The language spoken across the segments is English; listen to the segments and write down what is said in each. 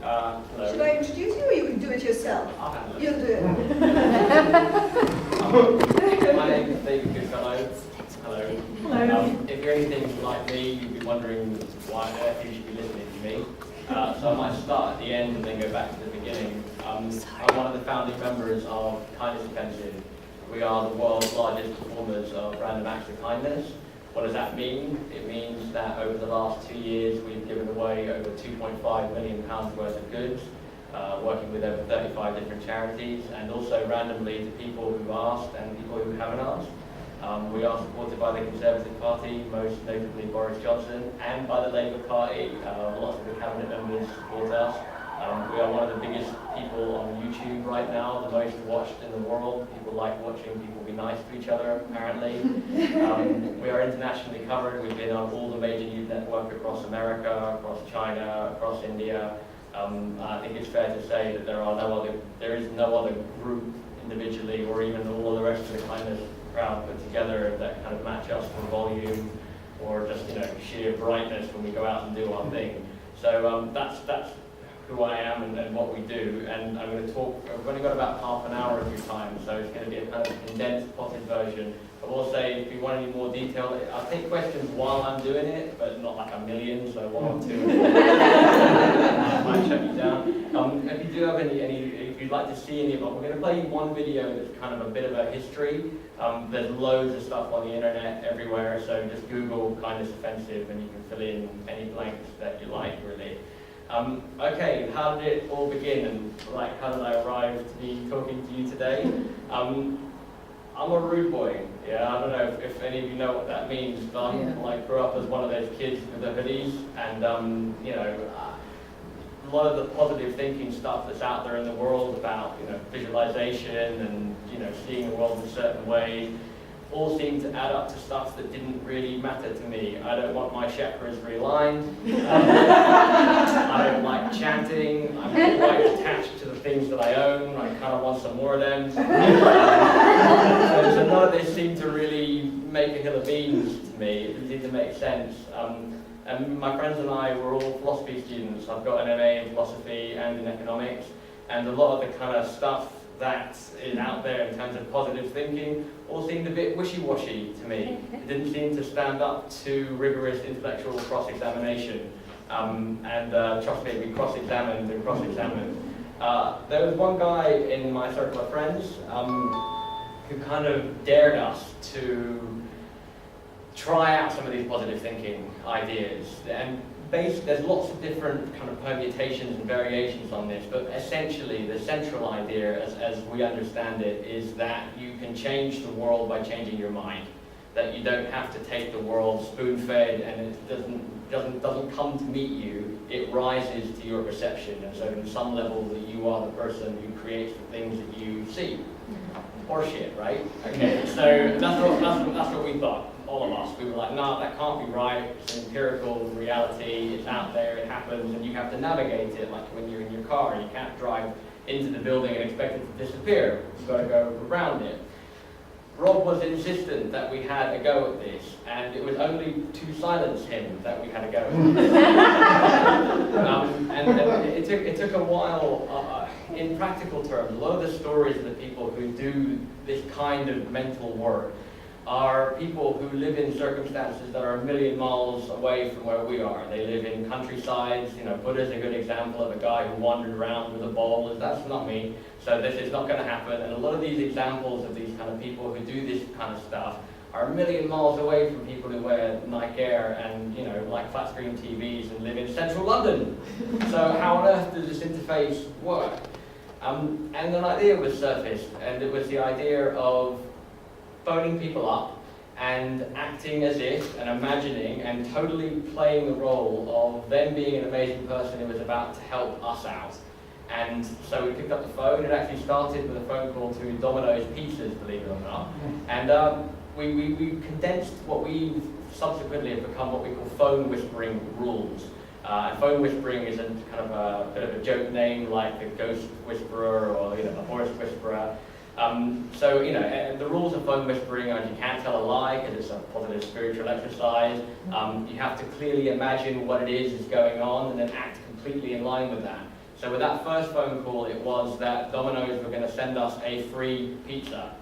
Hello. Should I introduce you or you can do it yourself? I'll handle it. You'll do it. My name is David Goodfellow. Hello. Hello. If you're anything like me, you'd be wondering why on earth you should be listening to me. So I might start at the end and then go back to the beginning. I'm one of the founding members of Kindness Offensive. We are the world's largest performers of random acts of kindness. What does that mean? It means that over the last 2 years we've given away over £2.5 million worth of goods, working with over 35 different charities, and also randomly to people who've asked and people who haven't asked. We are supported by the Conservative Party, most notably Boris Johnson, and by the Labour Party. Lots of the cabinet members support us. We are one of the biggest people on YouTube right now, the most watched in the world. People like watching people be nice to each other, apparently. We are internationally covered. We've been on all the major news networks across America, across China, across India. I think it's fair to say that there is no other group individually, or even all the rest of the kindness crowd put together, that kind of match us for volume or just sheer brightness when we go out and do our thing. So that's who I am and what we do, and I'm going to talk. I've only got about half an hour of your time, so it's going to be a kind of condensed, potted version. I will say, if you want any more detail, I'll take questions while I'm doing it, but not like a million, so one or two. I might shut you down. If you do have any, if you'd like to see any of them, we're going to play you one video that's kind of a bit of a history. There's loads of stuff on the internet everywhere, so just Google Kindness Offensive and you can fill in any blanks that you like, really. Okay, how did it all begin, and how did I arrive to be talking to you today? I'm a rude boy. Yeah, I don't know if any of you know what that means, but I grew up as one of those kids with the hoodies, and a lot of the positive thinking stuff that's out there in the world about visualization and seeing the world in certain ways, all seemed to add up to stuff that didn't really matter to me. I don't want my chakras realigned. I don't like chanting. I'm quite attached to the things that I own. I kind of want some more of them. So none of this seemed to really make a hill of beans to me. It didn't make sense. And my friends and I were all philosophy students. I've got an MA in philosophy and in economics, and a lot of the kind of stuff that is out there in terms of positive thinking all seemed a bit wishy-washy to me. It didn't seem to stand up to rigorous intellectual cross-examination. Trust me, we cross-examined and cross-examined. There was one guy in my circle of friends who kind of dared us to try out some of these positive thinking ideas. And there's lots of different kind of permutations and variations on this, but essentially the central idea, as we understand it, is that you can change the world by changing your mind. That you don't have to take the world spoon-fed and it doesn't come to meet you. It rises to your perception, and so in some level that you are the person who creates the things that you see. Horseshit, right? Okay, so that's what we thought. All of us. We were like, no, that can't be right. It's an empirical reality. It's out there. It happens, and you have to navigate it. Like when you're in your car, you can't drive into the building and expect it to disappear. You've got to go around it. Rob was insistent that we had a go at this, and it was only to silence him that we had a go at it. It took a while. In practical terms, a lot of the stories of the people who do this kind of mental work are people who live in circumstances that are a million miles away from where we are. They live in countrysides. Buddha's a good example of a guy who wandered around with a bowl. That's not me. So this is not going to happen. And a lot of these examples of these kind of people who do this kind of stuff are a million miles away from people who wear Nike Air and like flat screen TVs and live in central London. So how on earth does this interface work? And an idea was surfaced, and it was the idea of phoning people up and acting as if and imagining and totally playing the role of them being an amazing person who was about to help us out. And so we picked up the phone. It actually started with a phone call to Domino's Pizzas, believe it or not. And we condensed what we subsequently have become what we call phone whispering rules. Phone whispering is a kind of a bit of a joke name, like the ghost whisperer or the horse whisperer. The rules of phone whispering are you can't tell a lie because it's a positive spiritual exercise. You have to clearly imagine what it is going on and then act completely in line with that. So with that first phone call, it was that Domino's were going to send us a free pizza.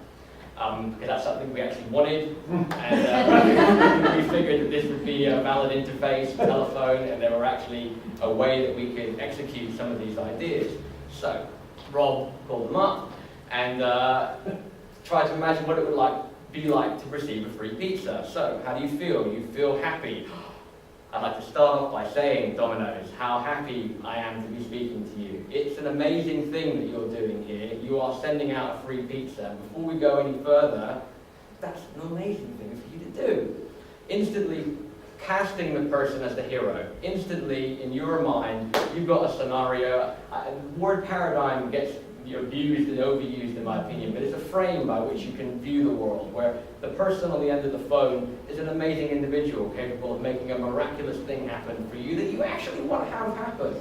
Because that's something we actually wanted, and we figured that this would be a valid interface, telephone, and there were actually a way that we could execute some of these ideas. So Rob called them up and tried to imagine what it would be like to receive a free pizza. So how do you feel? You feel happy? I'd like to start off by saying, Domino's, how happy I am to be speaking to you. It's an amazing thing that you're doing here. You are sending out a free pizza. Before we go any further, that's an amazing thing for you to do. Instantly casting the person as the hero. Instantly, in your mind, you've got a scenario. The word paradigm gets abused and overused in my opinion, but it's a frame by which you can view the world, where the person on the end of the phone is an amazing individual capable of making a miraculous thing happen for you that you actually want to have happen.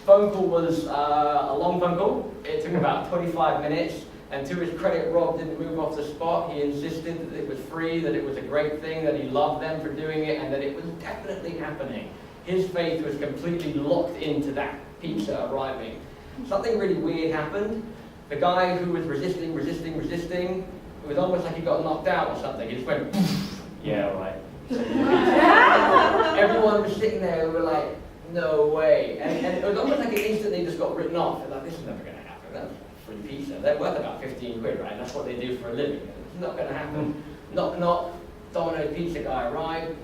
Phone call was a long phone call. It took about 25 minutes, and to his credit, Rob didn't move off the spot. He insisted that it was free, that it was a great thing, that he loved them for doing it, and that it was definitely happening. His faith was completely locked into that pizza arriving. Something really weird happened. The guy who was resisting, it was almost like he got knocked out or something. He just went, yeah, right. Everyone was sitting there and were like, no way. And it was almost like it instantly just got written off. They're like, this is never going to happen. That's free pizza. They're worth about 15 quid, right? That's what they do for a living. It's not going to happen. Knock, knock. Domino's pizza guy arrived.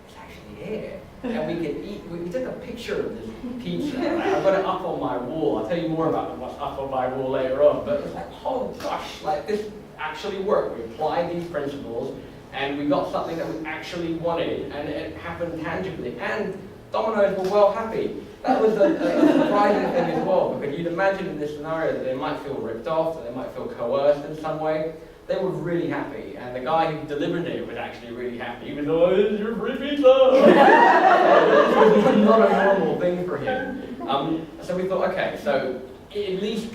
It's actually here. And we could eat. We took a picture of this pizza. Right? I've got it up on my wall. I'll tell you more about what's up on my wall later on. But it's like, oh gosh, like this actually worked. We applied these principles, and we got something that we actually wanted, and it happened tangibly. And Domino's were well happy. That was a surprising thing as well, because you'd imagine in this scenario that they might feel ripped off, that they might feel coerced in some way. They were really happy, and the guy who delivered it was actually really happy. He was like, oh, this is your free pizza! This was not a normal thing for him. So we thought, okay, so at least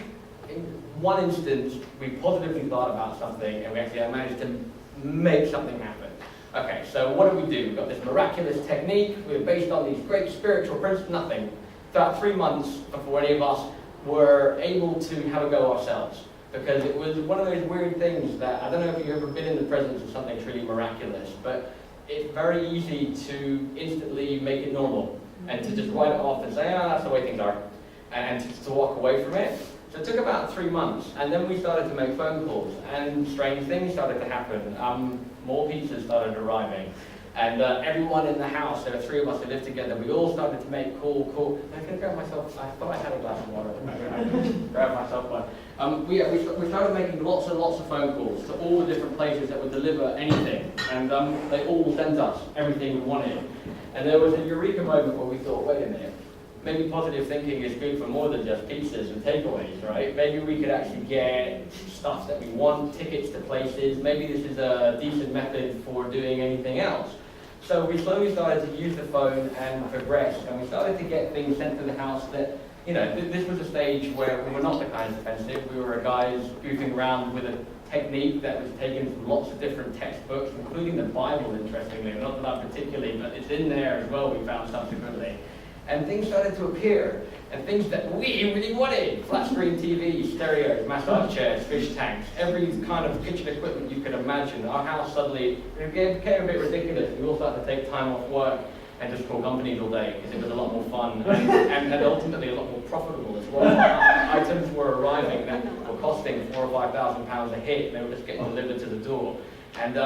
in one instance, we positively thought about something, and we actually managed to make something happen. Okay, so what do? We've got this miraculous technique. We're based on these great spiritual principles. Nothing. About 3 months before any of us were able to have a go ourselves. Because it was one of those weird things that, I don't know if you've ever been in the presence of something truly miraculous, but it's very easy to instantly make it normal and to just write it off and say, oh, that's the way things are, and to walk away from it. So it took about 3 months, and then we started to make phone calls, and strange things started to happen. More pizzas started arriving, and everyone in the house, there were 3 of us who lived together, we all started to make call. I can grab myself, I thought I had a glass of water. I grab myself one. We started making lots and lots of phone calls to all the different places that would deliver anything, and they all sent us everything we wanted. And there was a eureka moment where we thought, wait a minute, maybe positive thinking is good for more than just pizzas and takeaways, right? Maybe we could actually get stuff that we want, tickets to places. Maybe this is a decent method for doing anything else. So we slowly started to use the phone and progress, and we started to get things sent to the house that, you know, this was a stage where we were not the kind of offensive. We were guys goofing around with a technique that was taken from lots of different textbooks, including the Bible, interestingly. Not that I particularly, but it's in there as well, we found subsequently. And things started to appear, and things that we really wanted. Flat screen TVs, stereos, massage chairs, fish tanks, every kind of kitchen equipment you could imagine. Our house suddenly became a bit ridiculous. We all started to take time off work and just call companies all day, because it was a lot more fun and ultimately a lot more profitable as well. Items were arriving that were costing £4,000 or £5,000 a hit, and they were just getting delivered to the door. And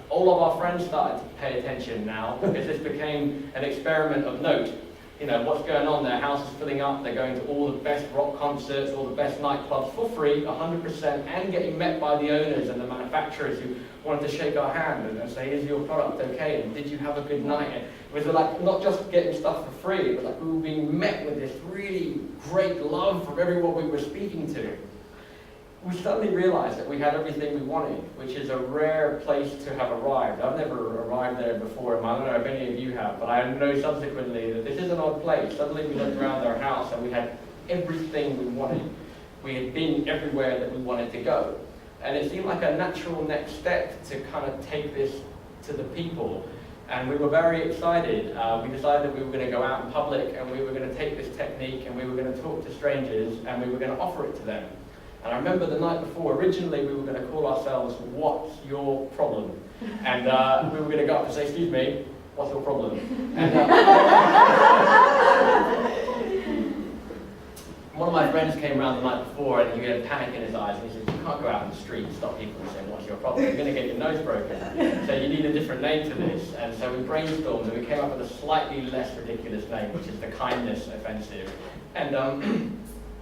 all of our friends started to pay attention now, because this became an experiment of note. You know, what's going on? Their house is filling up, they're going to all the best rock concerts, all the best nightclubs for free, 100%, and getting met by the owners and the manufacturers who wanted to shake our hand and say, is your product okay? And did you have a good night? And it was like, not just getting stuff for free, but like we were being met with this really great love from everyone we were speaking to. We suddenly realized that we had everything we wanted, which is a rare place to have arrived. I've never arrived there before, and I don't know if any of you have, but I know subsequently that this is an odd place. Suddenly we looked around our house and we had everything we wanted. We had been everywhere that we wanted to go. And it seemed like a natural next step to kind of take this to the people. And we were very excited. We decided we were going to go out in public and we were going to take this technique and we were going to talk to strangers and we were going to offer it to them. And I remember the night before, originally we were going to call ourselves, "What's Your Problem?" And we were going to go up and say, "Excuse me, what's your problem?" And one of my friends came around the night before and he had panic in his eyes and he said, "You can't go out in the street and stop people and say, 'What's your problem?' You're going to get your nose broken. So you need a different name to this." And so we brainstormed and we came up with a slightly less ridiculous name, which is the Kindness Offensive. And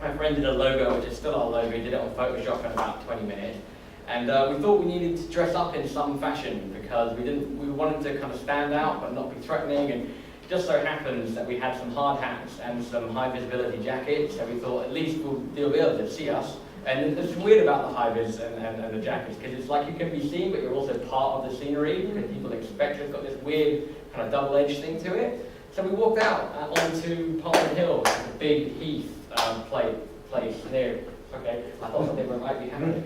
my friend did a logo, which is still our logo. He did it on Photoshop in about 20 minutes. And we thought we needed to dress up in some fashion because we wanted to kind of stand out but not be threatening. And it just so happens that we had some hard hats and some high visibility jackets, so we thought at least they'll be able to see us. And it's weird about the high vis and the jackets, because it's like you can be seen, but you're also part of the scenery, because people expect it's got this weird kind of double-edged thing to it. So we walked out onto Parliament Hill, which is a big heath place near. Okay, I thought something might be happening.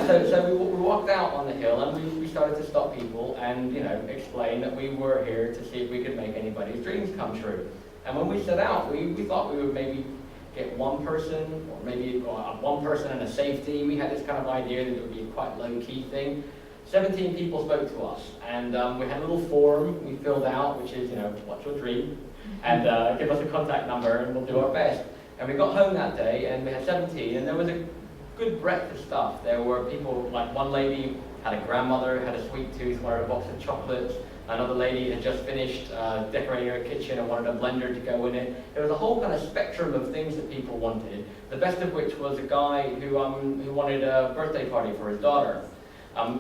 So we walked out on the hill and we started to stop people and, you know, explain that we were here to see if we could make anybody's dreams come true. And when we set out, we thought we would maybe get one person, or maybe one person and a safety. We had this kind of idea that it would be a quite low-key thing. 17 people spoke to us, and we had a little form we filled out, which is, you know, what's your dream? And give us a contact number and we'll do our best. And we got home that day and we had 17, and there was a good breadth of stuff. There were people, like one lady had a grandmother, had a sweet tooth, wanted a box of chocolates. Another lady had just finished decorating her kitchen and wanted a blender to go in it. There was a whole kind of spectrum of things that people wanted, the best of which was a guy who wanted a birthday party for his daughter.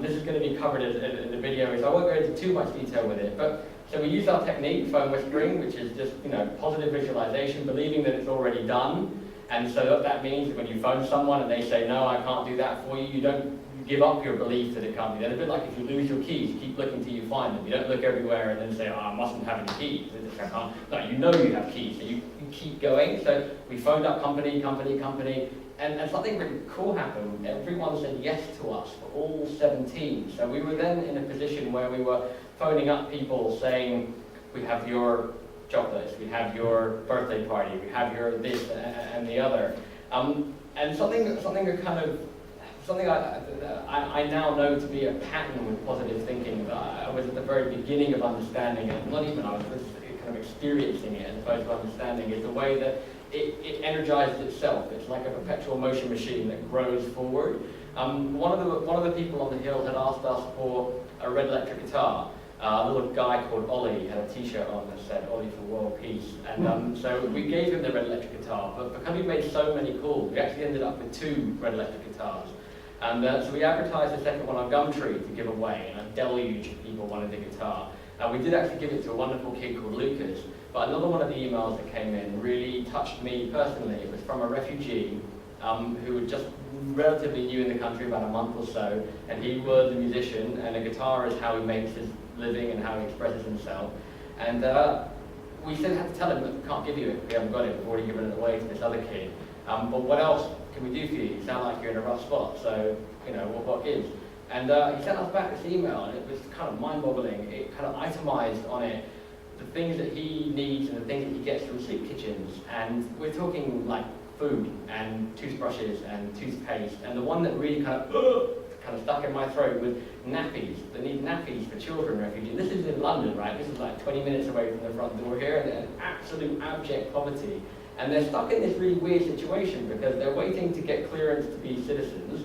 This is going to be covered in the video, so I won't go into too much detail with it. But so we used our technique, phone whispering, which is just, you know, positive visualization, believing that it's already done. And so what that means is when you phone someone and they say, "No, I can't do that for you," you don't give up your belief that it can't be done. It's a bit like if you lose your keys, you keep looking till you find them. You don't look everywhere and then say, "Oh, I mustn't have any keys." No, you know you have keys, so you keep going. So we phoned up company, and something really cool happened. Everyone said yes to us, for all 17. So we were then in a position where we were phoning up people saying, "We have your chocolates, we have your birthday party, we have your this and the other." And something I now know to be a pattern with positive thinking. I was at the very beginning of understanding it, not even I was just kind of experiencing it as opposed to understanding it, the way that it energizes itself. It's like a perpetual motion machine that grows forward. One of the people on the hill had asked us for a red electric guitar. A little guy called Ollie had a t-shirt on that said "Ollie for World Peace," and so we gave him the red electric guitar, but because we made so many calls, we actually ended up with 2 red electric guitars. And so we advertised the second one on Gumtree to give away, and a deluge of people wanted the guitar. We did actually give it to a wonderful kid called Lucas, but another one of the emails that came in really touched me personally. It was from a refugee who was just relatively new in the country, about a month or so, and he was a musician, and a guitar is how he makes his living and how he expresses himself. And we still had to tell him that we can't give you it, we haven't got it, we've already given it away to this other kid. But what else can we do for you? You sound like you're in a rough spot, so, you know, what gives? And he sent us back this email, and it was kind of mind-boggling. It kind of itemized on it the things that he needs and the things that he gets from sleep kitchens. And we're talking like food and toothbrushes and toothpaste. And the one that really kind of stuck in my throat was nappies. They need nappies for children refugees. This is in London, right? This is like 20 minutes away from the front door here, and absolute abject poverty. And they're stuck in this really weird situation because they're waiting to get clearance to be citizens,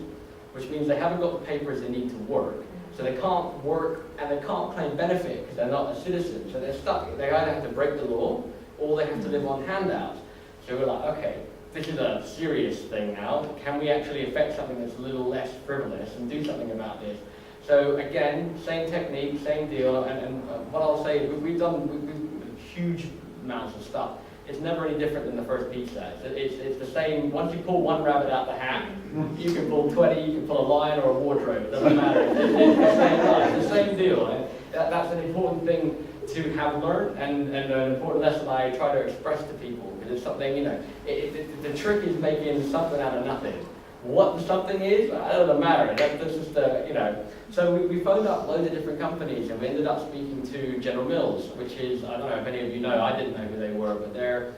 which means they haven't got the papers they need to work. So they can't work and they can't claim benefit because they're not a citizen. So they're stuck. They either have to break the law or they have to live on handouts. So we're like, okay, this is a serious thing now. Can we actually affect something that's a little less frivolous and do something about this? So again, same technique, same deal. And what I'll say, we've done huge amounts of stuff. It's never any different than the first pizza. It's the same. Once you pull one rabbit out the hat, you can pull 20, you can pull a lion or a wardrobe. It doesn't matter. It's the same deal. And that's an important thing to have learned, and an important lesson I try to express to people. Because it's something, you know, the trick is making something out of nothing. what the something is, I don't matter. That's just, you know. So we phoned up loads of different companies, and we ended up speaking to General Mills, which is, I don't know if any of you know, I didn't know who they were, but they're